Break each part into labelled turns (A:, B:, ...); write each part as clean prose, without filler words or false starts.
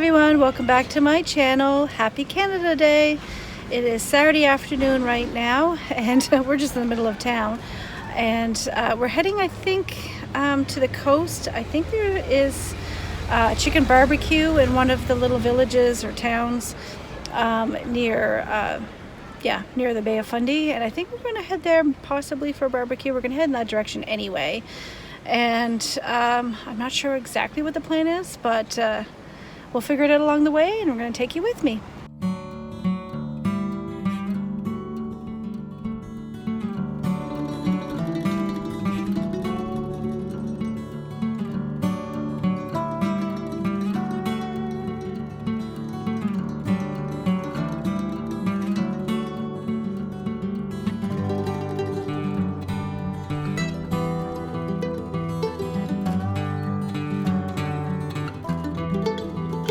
A: everyone, welcome back to my channel. Happy Canada Day. It is Saturday afternoon right now and we're just in the middle of town, and we're heading, I think, to the coast. I think there is a chicken barbecue in one of the little villages or towns near the Bay of Fundy, and I think we're going to head there possibly for a barbecue. We're going to head in that direction anyway, and I'm not sure exactly what the plan is, but we'll figure it out along the way, and we're going to take you with me.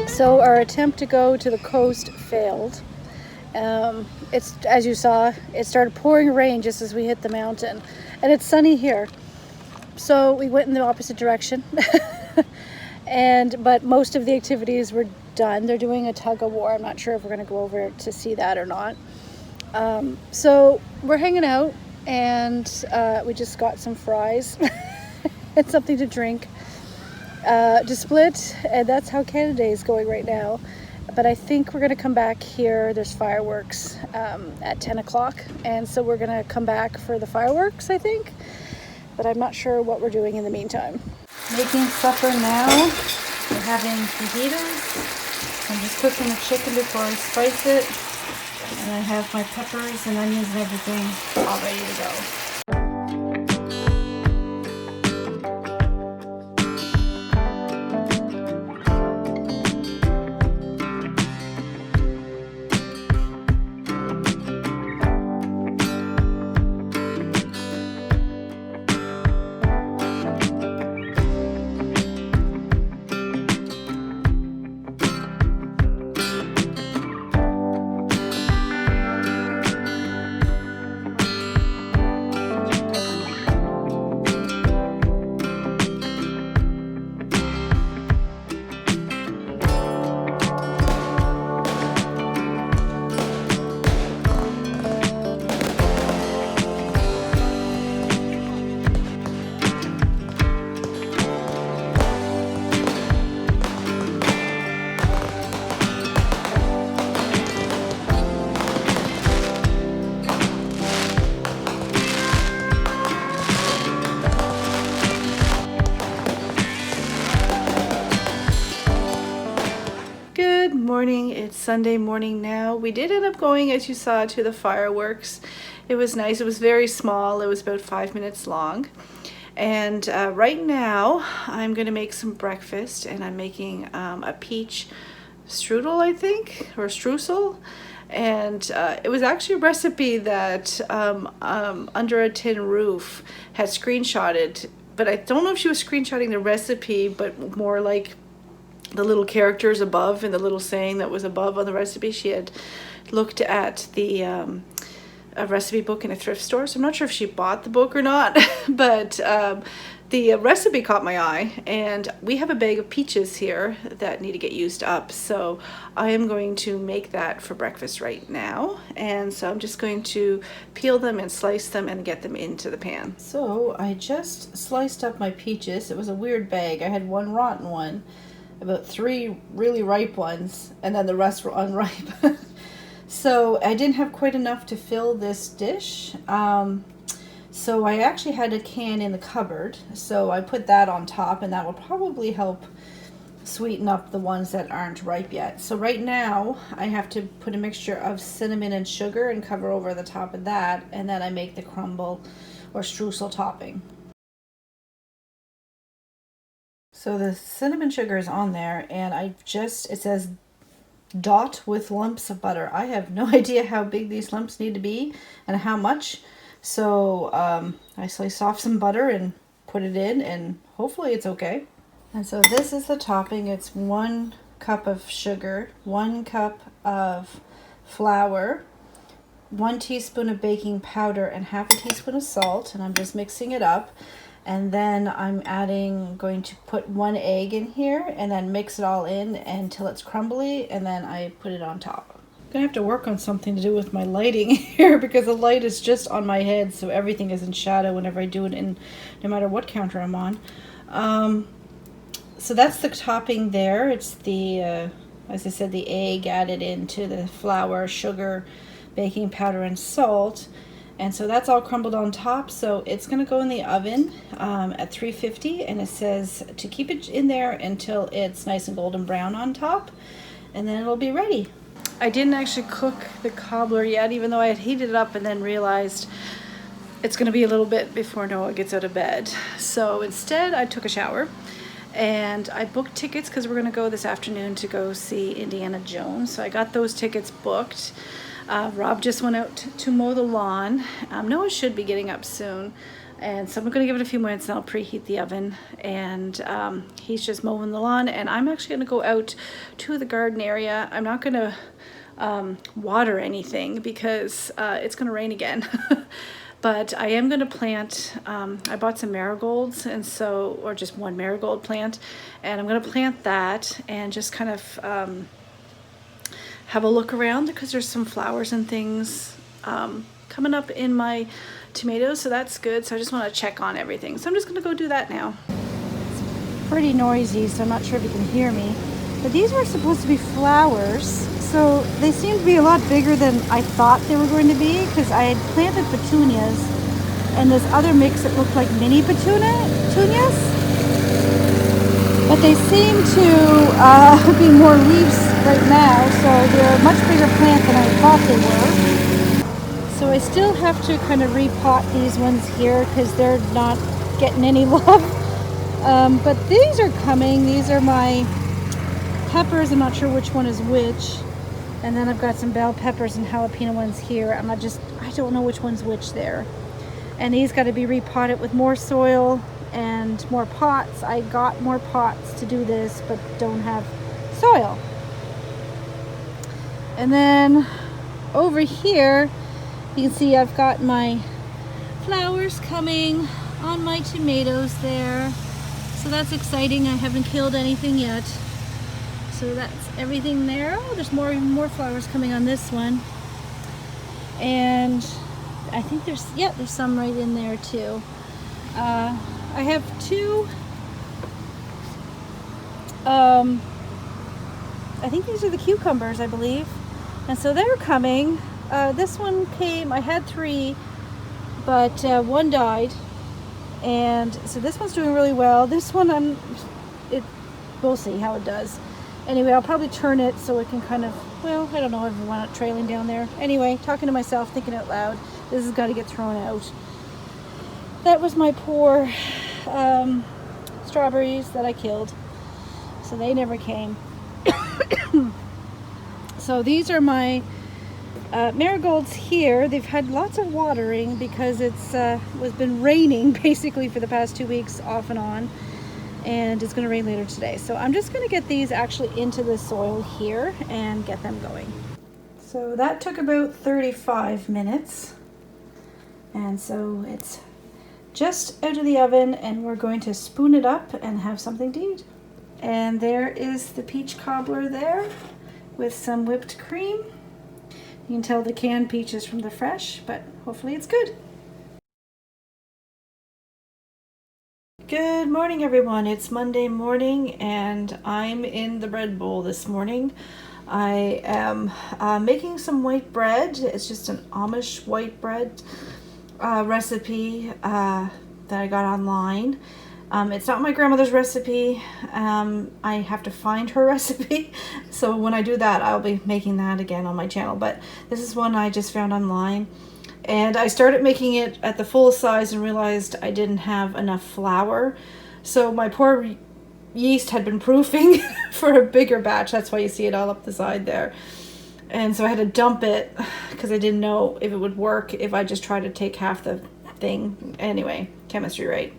A: So our attempt to go to the coast failed. It's, as you saw, it started pouring rain just as we hit the mountain, and it's sunny here. So we went in the opposite direction, but most of the activities were done. They're doing a tug of war. I'm not sure if we're going to go over to see that or not. So we're hanging out, and we just got some fries and something to drink. To split, and that's how Canada Day is going right now. But I think we're going to come back here. There's fireworks at 10 o'clock, and so we're going to come back for the fireworks, I think. But I'm not sure what we're doing in the meantime. Making supper now. We're having fajitas. I'm just cooking the chicken before I spice it. And I have my peppers and onions and everything all ready to go. Good morning. It's Sunday morning now. We did end up going, as you saw, to the fireworks. It was nice. It was very small. It was about 5 minutes long. And right now I'm going to make some breakfast, and I'm making a peach strudel, I think, or streusel. And it was actually a recipe that Under a Tin Roof had screenshotted, but I don't know if she was screenshotting the recipe, but more like the little characters above and the little saying that was above on the recipe. She had looked at the a recipe book in a thrift store, so I'm not sure if she bought the book or not, but the recipe caught my eye, and we have a bag of peaches here that need to get used up, so I am going to make that for breakfast right now. And so I'm just going to peel them and slice them and get them into the pan. So I just sliced up my peaches. It was a weird bag. I had one rotten one, about 3 really ripe ones, and then the rest were unripe. So I didn't have quite enough to fill this dish. So I actually had a can in the cupboard, so I put that on top, and that will probably help sweeten up the ones that aren't ripe yet. So right now I have to put a mixture of cinnamon and sugar and cover over the top of that, and then I make the crumble or streusel topping. So the cinnamon sugar is on there, and it says dot with lumps of butter. I have no idea how big these lumps need to be and how much. So I slice off some butter and put it in, and hopefully it's okay. And so this is the topping. It's 1 cup of sugar, 1 cup of flour, 1 teaspoon of baking powder, and half a teaspoon of salt. And I'm just mixing it up. And then I'm going to put 1 egg in here and then mix it all in until it's crumbly, and then I put it on top. I'm gonna have to work on something to do with my lighting here because the light is just on my head, so everything is in shadow whenever I do it, in no matter what counter I'm on. So that's the topping there. It's the, as I said, the egg added into the flour, sugar, baking powder, and salt. And so that's all crumbled on top. So it's going to go in the oven at 350, and it says to keep it in there until it's nice and golden brown on top, and then it'll be ready. I didn't actually cook the cobbler yet, even though I had heated it up and then realized it's going to be a little bit before Noah gets out of bed. So instead I took a shower and I booked tickets because we're going to go this afternoon to go see Indiana Jones. So I got those tickets booked. Rob just went out to mow the lawn. Noah should be getting up soon. And so I'm going to give it a few minutes and I'll preheat the oven. And he's just mowing the lawn. And I'm actually going to go out to the garden area. I'm not going to water anything because it's going to rain again. But I am going to plant, I bought some marigolds, and so, or just one marigold plant, and I'm going to plant that and just kind of have a look around because there's some flowers and things coming up in my tomatoes, so that's good. So I just want to check on everything. So I'm just going to go do that now. It's pretty noisy, so I'm not sure if you can hear me. But these were supposed to be flowers, so they seem to be a lot bigger than I thought they were going to be, because I had planted petunias and this other mix that looked like mini petunias. But they seem to be more leaves right now, so they're a much bigger plant than I thought they were. So I still have to kind of repot these ones here because they're not getting any love. But these are coming. These are my peppers. I'm not sure which one is which. And then I've got some bell peppers and jalapeno ones here. I don't know which one's which there. And these got to be repotted with more soil and more pots. I got more pots to do this, but don't have soil. And then over here, you can see I've got my flowers coming on my tomatoes there. So that's exciting. I haven't killed anything yet. So that's everything there. Oh, there's more flowers coming on this one. And I think there's some right in there too. I have two, I think these are the cucumbers, I believe. And so they're coming. This one came, I had 3, but one died. And so this one's doing really well. This one, we'll see how it does. Anyway, I'll probably turn it so it can kind of, well, I don't know if I want it trailing down there. Anyway, talking to myself, thinking out loud, this has got to get thrown out. That was my poor strawberries that I killed. So they never came. So these are my marigolds here. They've had lots of watering because it's been raining basically for the past 2 weeks off and on. And it's going to rain later today. So I'm just going to get these actually into the soil here and get them going. So that took about 35 minutes. And so it's just out of the oven and we're going to spoon it up and have something to eat. And there is the peach cobbler there with some whipped cream. You can tell the canned peaches from the fresh, but hopefully it's good. Good morning, everyone. It's Monday morning and I'm in the bread bowl this morning. I am making some white bread. It's just an Amish white bread recipe that I got online. It's not my grandmother's recipe. I have to find her recipe. So when I do that, I'll be making that again on my channel. But this is one I just found online. And I started making it at the full size and realized I didn't have enough flour. So my poor yeast had been proofing for a bigger batch. That's why you see it all up the side there. And so I had to dump it because I didn't know if it would work if I just tried to take half the thing. Anyway, chemistry, right?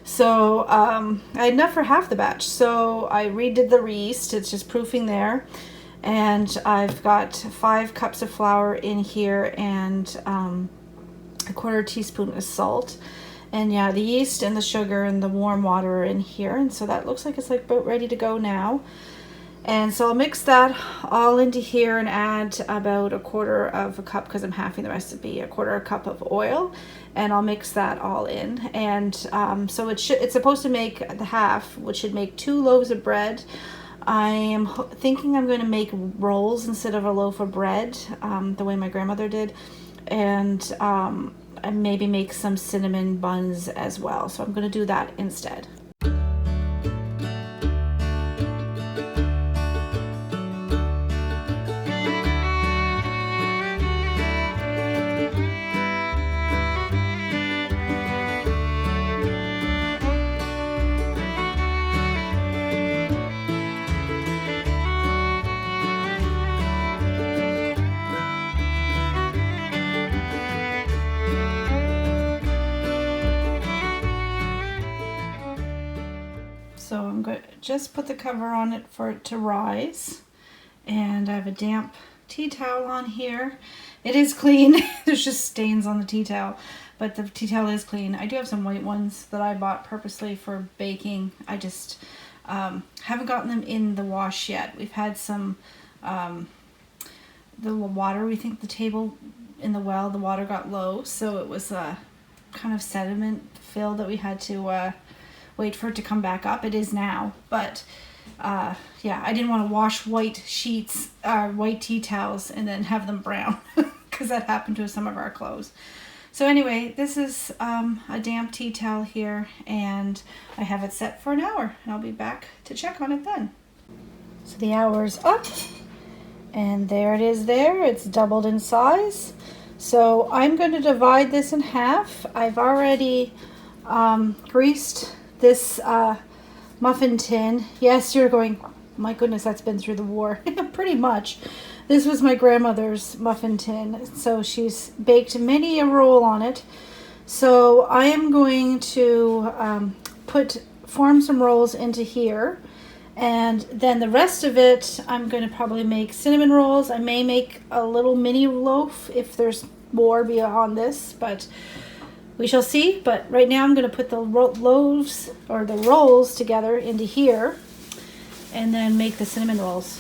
A: So I had enough for half the batch. So I redid the yeast. It's just proofing there. And I've got 5 cups of flour in here and a 1/4 teaspoon of salt. And yeah, the yeast and the sugar and the warm water are in here, and so that looks like it's like about ready to go now. And so I'll mix that all into here and add about 1/4 of a cup, because I'm halving the recipe, 1/4 cup of oil, and I'll mix that all in. And so it's supposed to make the half, which should make 2 loaves of bread. I am thinking I'm going to make rolls instead of a loaf of bread, the way my grandmother did, and maybe make some cinnamon buns as well. So I'm going to do that instead. So I'm going to just put the cover on it for it to rise. And I have a damp tea towel on here. It is clean. There's just stains on the tea towel, but the tea towel is clean. I do have some white ones that I bought purposely for baking. I just haven't gotten them in the wash yet. We've had some, the water, we think the table in the well, the water got low, so it was a kind of sediment fill that we had to wait for it to come back up. It is now, but yeah, I didn't want to wash white sheets, white tea towels, and then have them brown, because that happened to some of our clothes. So anyway, this is a damp tea towel here, and I have it set for an hour, and I'll be back to check on it then. So the hour's up, and there it is there. It's doubled in size. So I'm going to divide this in half. I've already greased this muffin tin. Yes, you're going, my goodness, that's been through the war. Pretty much. This was my grandmother's muffin tin, so she's baked many a roll on it. So I am going to form some rolls into here, and then the rest of it I'm going to probably make cinnamon rolls. I may make a little mini loaf if there's more beyond this, but we shall see. But right now I'm going to put the loaves or the rolls together into here and then make the cinnamon rolls.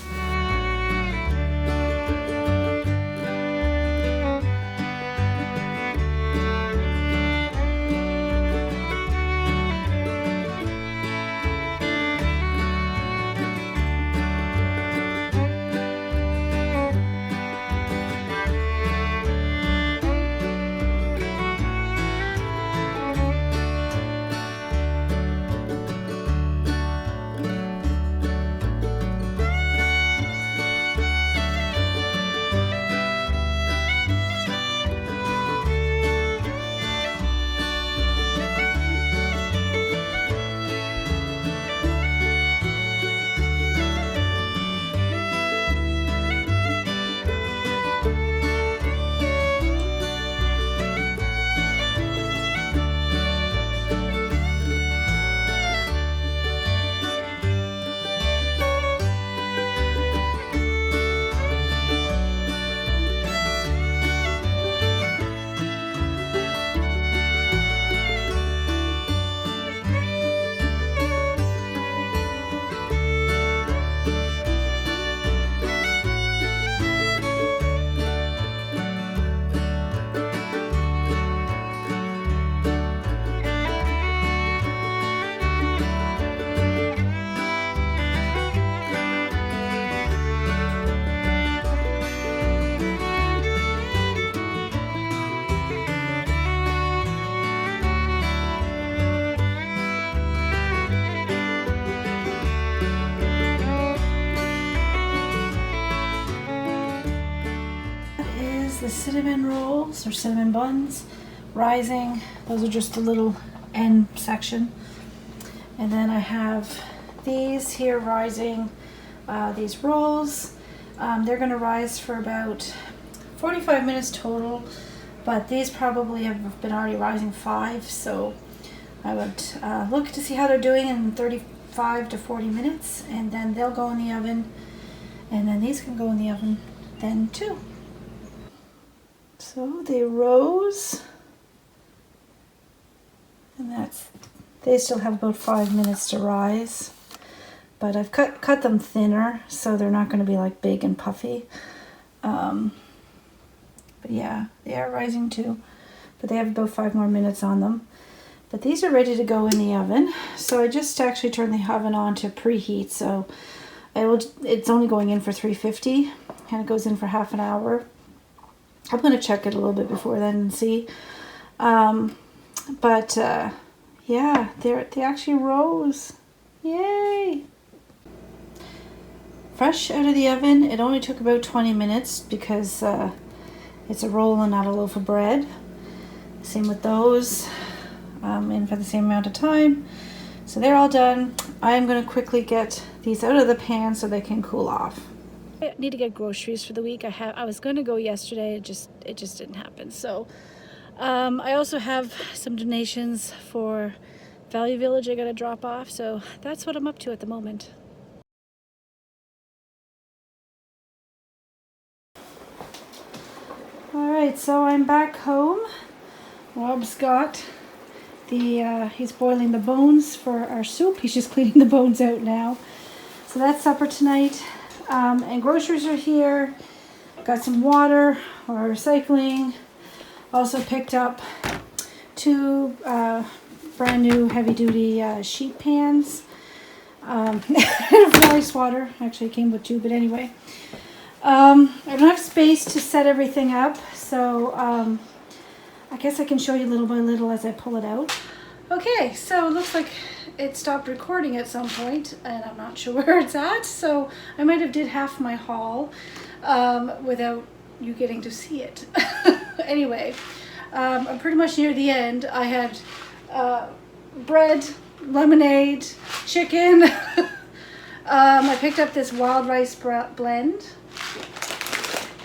A: The cinnamon rolls or cinnamon buns rising. Those are just a little end section. And then I have these here rising, these rolls. They're going to rise for about 45 minutes total, but these probably have been already rising 5, so I would look to see how they're doing in 35 to 40 minutes, and then they'll go in the oven, and then these can go in the oven then too. So they rose, they still have about 5 minutes to rise. But I've cut them thinner, so they're not going to be like big and puffy. But yeah, they are rising too. But they have about 5 more minutes on them. But these are ready to go in the oven. So I just actually turned the oven on to preheat. So it's only going in for 350, and it goes in for half an hour. I'm going to check it a little bit before then and see. Yeah, they actually rose. Yay! Fresh out of the oven. It only took about 20 minutes because it's a roll and not a loaf of bread. Same with those. In for the same amount of time. So they're all done. I'm going to quickly get these out of the pan so they can cool off. I need to get groceries for the week. I was going to go yesterday. It just didn't happen. So I also have some donations for Value Village I got to drop off. So that's what I'm up to at the moment. Alright, so I'm back home. Rob's got he's boiling the bones for our soup. He's just cleaning the bones out now. So that's supper tonight. And groceries are here. Got some water or recycling. Also picked up 2 brand new heavy duty sheet pans. And rice water. Actually it came with 2, but anyway. I don't have space to set everything up, so I guess I can show you little by little as I pull it out. Okay, so it looks like it stopped recording at some point, and I'm not sure where it's at, so I might have did half my haul without you getting to see it. Anyway, I'm pretty much near the end. I had bread, lemonade, chicken. I picked up this wild rice blend.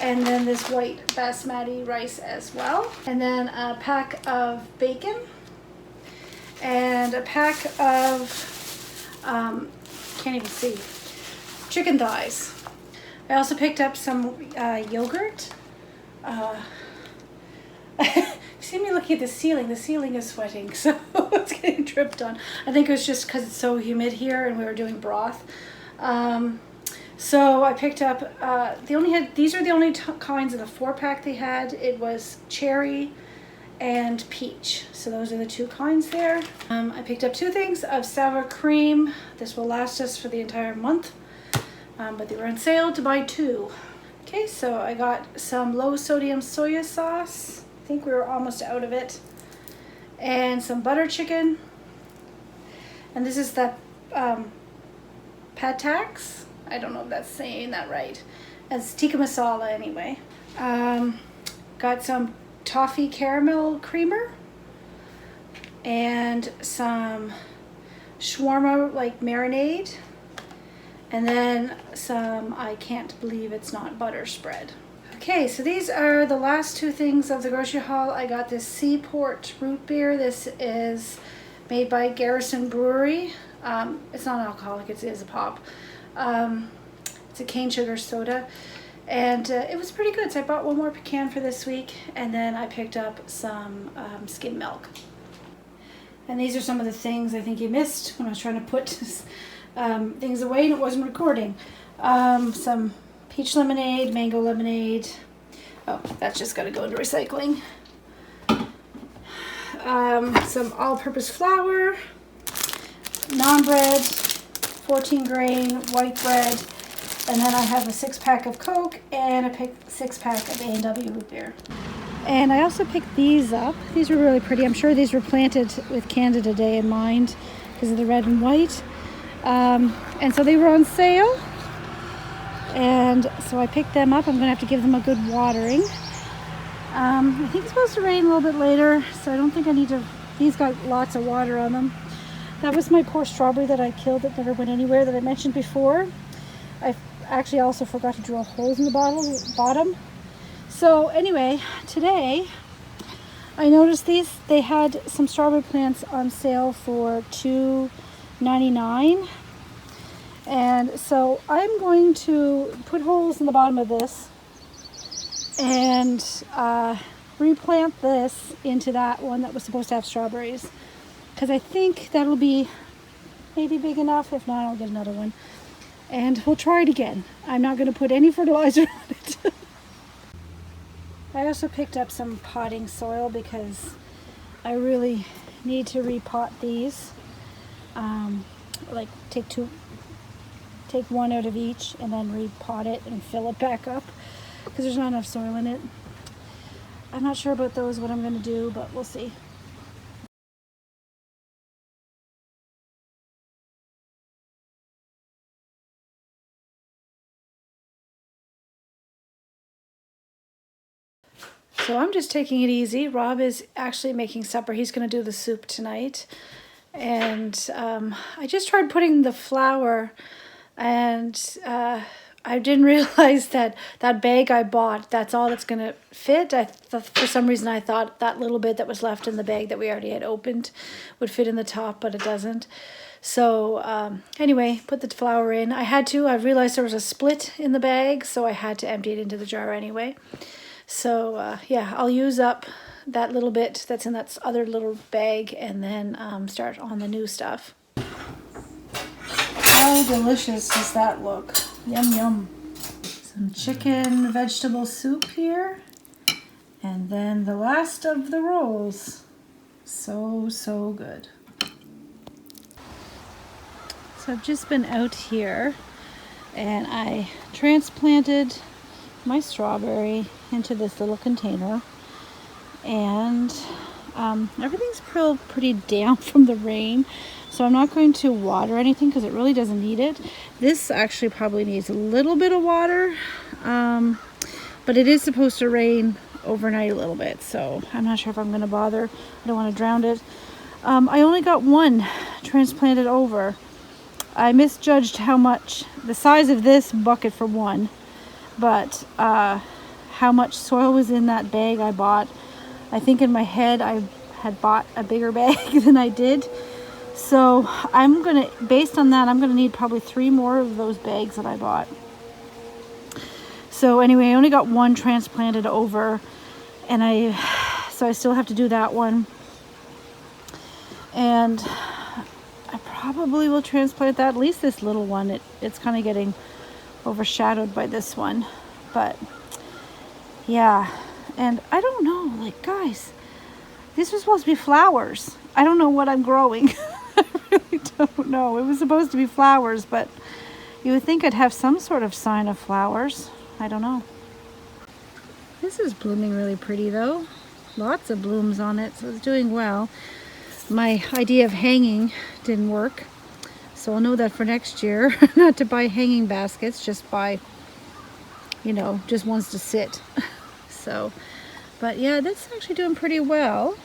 A: And then this white basmati rice as well. And then a pack of bacon. And a pack of, can't even see, chicken thighs. I also picked up some yogurt. See me looking at the ceiling is sweating, so it's getting dripped on. I think it was just because it's so humid here and we were doing broth. So I picked up, these are the only kinds of the 4-pack they had. It was cherry and peach. So those are the 2 kinds there. I picked up 2 things of sour cream. This will last us for the entire month, but they were on sale to buy 2. Okay, so I got some low sodium soya sauce. I think we were almost out of it. And some butter chicken. And this is the pad tax. I don't know if that's saying that right. It's tikka masala anyway. Got some toffee caramel creamer and some shawarma like marinade, and then some I can't believe it's not butter spread. Okay, so these are the last 2 things of the grocery haul. I got this Seaport root beer. This is made by Garrison Brewery. It's not alcoholic, it is a pop. It's a cane sugar soda, and it was pretty good, so I bought 1 more can for this week, and then I picked up some skim milk. And these are some of the things I think you missed when I was trying to put things away and it wasn't recording. Some peach lemonade, mango lemonade. Oh, that's just got to go into recycling. Some all-purpose flour, naan bread, 14 grain white bread, and then I have a 6-pack of Coke and a 6-pack of A&W root beer. And I also picked these up. These were really pretty. I'm sure these were planted with Canada Day in mind because of the red and white. And so they were on sale. And so I picked them up. I'm going to have to give them a good watering. I think it's supposed to rain a little bit later, so I don't think I need to. These got lots of water on them. That was my poor strawberry that I killed that never went anywhere that I mentioned before. I actually also forgot to drill holes in the bottom. So anyway, today I noticed they had some strawberry plants on sale for $2.99. And so I'm going to put holes in the bottom of this and replant this into that one that was supposed to have strawberries.
B: because I think that'll be maybe big enough. If not, I'll get another one. And we'll try it again. I'm not going to put any fertilizer on it. I also picked up some potting soil because I really need to repot these. Like take one out of each and then repot it and fill it back up because there's not enough soil in it. I'm not sure about those, what I'm going to do, but we'll see.
A: So I'm just taking it easy. Rob is actually making supper. He's going to do the soup tonight. And I just tried putting the flour, and I didn't realize that that bag I bought, that's all that's going to fit. For some reason I thought that little bit that was left in the bag that we already had opened would fit in the top, but it doesn't. So anyway, put the flour in. I realized there was a split in the bag, so I had to empty it into the jar anyway. So yeah, I'll use up that little bit that's in that other little bag and then start on the new stuff. How delicious does that look? Yum, yum. Some chicken vegetable soup here. And then the last of the rolls. So, so good. So I've just been out here and I transplanted my strawberry into this little container, and everything's pretty damp from the rain, so I'm not going to water anything because it really doesn't need it. This actually probably needs a little bit of water, but it is supposed to rain overnight a little bit, so I'm not sure if I'm going to bother. I don't want to drown it. I only got one transplanted over. I misjudged the size of this bucket for one, but how much soil was in that bag I bought. I think in my head I had bought a bigger bag than I did. So based on that, I'm gonna need probably 3 more of those bags that I bought. So anyway, I only got one transplanted over, and so I still have to do that one. And I probably will transplant that, at least this little one. It's kind of getting overshadowed by this one, but yeah. And I don't know, like, guys, these were supposed to be flowers. I don't know what I'm growing. I really don't know. It was supposed to be flowers, but you would think I'd have some sort of sign of flowers. I don't know. This is blooming really pretty though. Lots of blooms on it, so it's doing well. My idea of hanging didn't work, so I'll know that for next year. Not to buy hanging baskets, just buy, just ones to sit. So, but yeah, that's actually doing pretty well.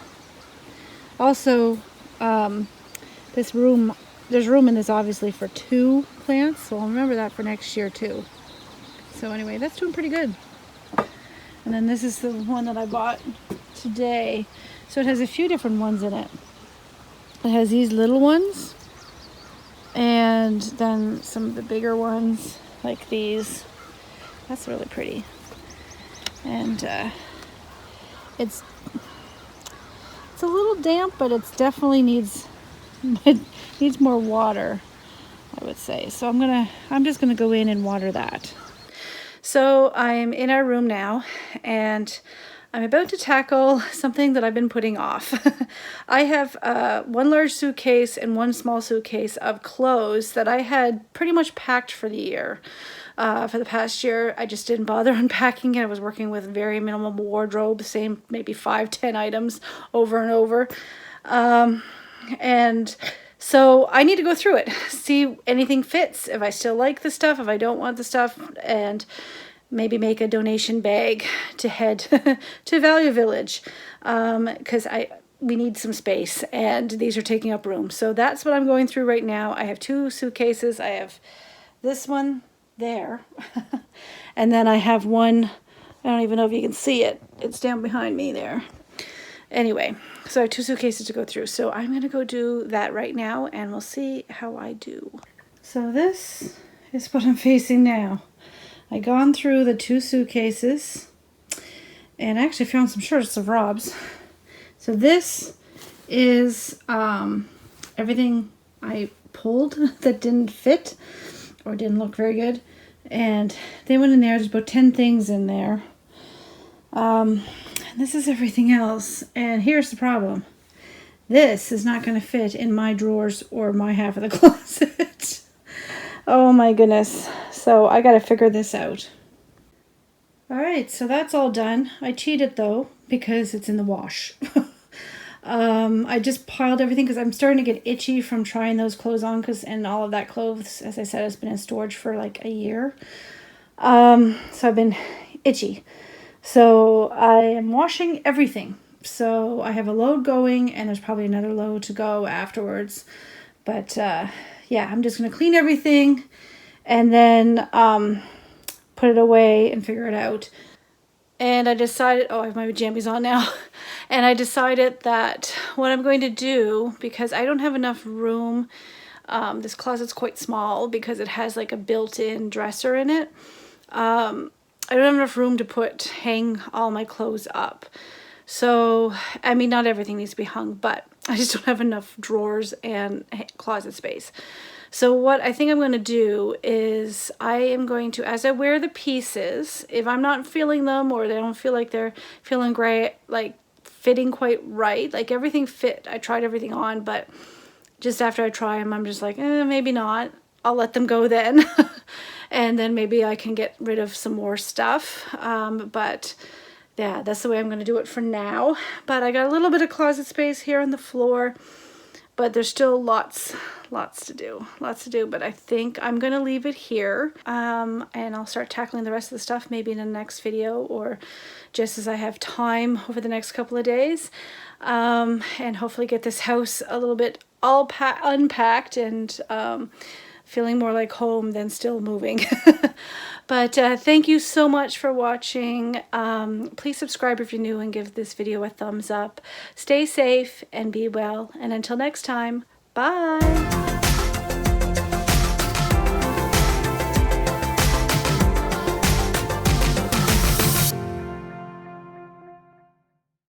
A: Also, there's room in this obviously for 2 plants, so I'll remember that for next year too. So anyway, that's doing pretty good. And then this is the one that I bought today. So it has a few different ones in it. It has these little ones, and then some of the bigger ones like these. That's really pretty. And it's a little damp, but it definitely needs more water, I would say. So I'm just gonna go in and water that. So I'm in our room now, and I'm about to tackle something that I've been putting off. I have 1 large suitcase and 1 small suitcase of clothes that I had pretty much packed for the year. For the past year, I just didn't bother unpacking it. I was working with very minimal wardrobe, same maybe 5-10 items over and over. And so I need to go through it, see anything fits, if I still like the stuff, if I don't want the stuff, and maybe make a donation bag to head to Value Village, because we need some space and these are taking up room. So that's what I'm going through right now. I have 2 suitcases. I have this one there and then I have one, I don't even know if you can see it. It's down behind me there. Anyway, so I have 2 suitcases to go through. So I'm going to go do that right now and we'll see how I do. So this is what I'm facing now. I've gone through the 2 suitcases and I actually found some shirts of Rob's. So this is everything I pulled that didn't fit or didn't look very good. And they went in there. There's about 10 things in there. And this is everything else. And here's the problem. This is not going to fit in my drawers or my half of the closet. Oh my goodness. So I got to figure this out. Alright, so that's all done. I cheated though, because it's in the wash. I just piled everything because I'm starting to get itchy from trying those clothes on, and all of that clothes, as I said, has been in storage for like a year. So I've been itchy. So I am washing everything. So I have a load going, and there's probably another load to go afterwards. But yeah, I'm just going to clean everything and then put it away and figure it out. And I decided, oh, I have my jammies on now. And I decided that what I'm going to do, because I don't have enough room, this closet's quite small because it has like a built-in dresser in it. I don't have enough room to hang all my clothes up. So, I mean, not everything needs to be hung, but I just don't have enough drawers and closet space. So what I think I'm going to do is I am going to, as I wear the pieces, if I'm not feeling them or they don't feel like they're feeling great, like fitting quite right, like everything fit, I tried everything on, but just after I try them, I'm just like, maybe not. I'll let them go then. And then maybe I can get rid of some more stuff. But yeah, that's the way I'm going to do it for now. But I got a little bit of closet space here on the floor, but there's still lots to do, but I think I'm going to leave it here, and I'll start tackling the rest of the stuff maybe in the next video or just as I have time over the next couple of days, and hopefully get this house a little bit all unpacked and feeling more like home than still moving. But thank you so much for watching. Please subscribe if you're new and give this video a thumbs up. Stay safe and be well. And until next time, bye.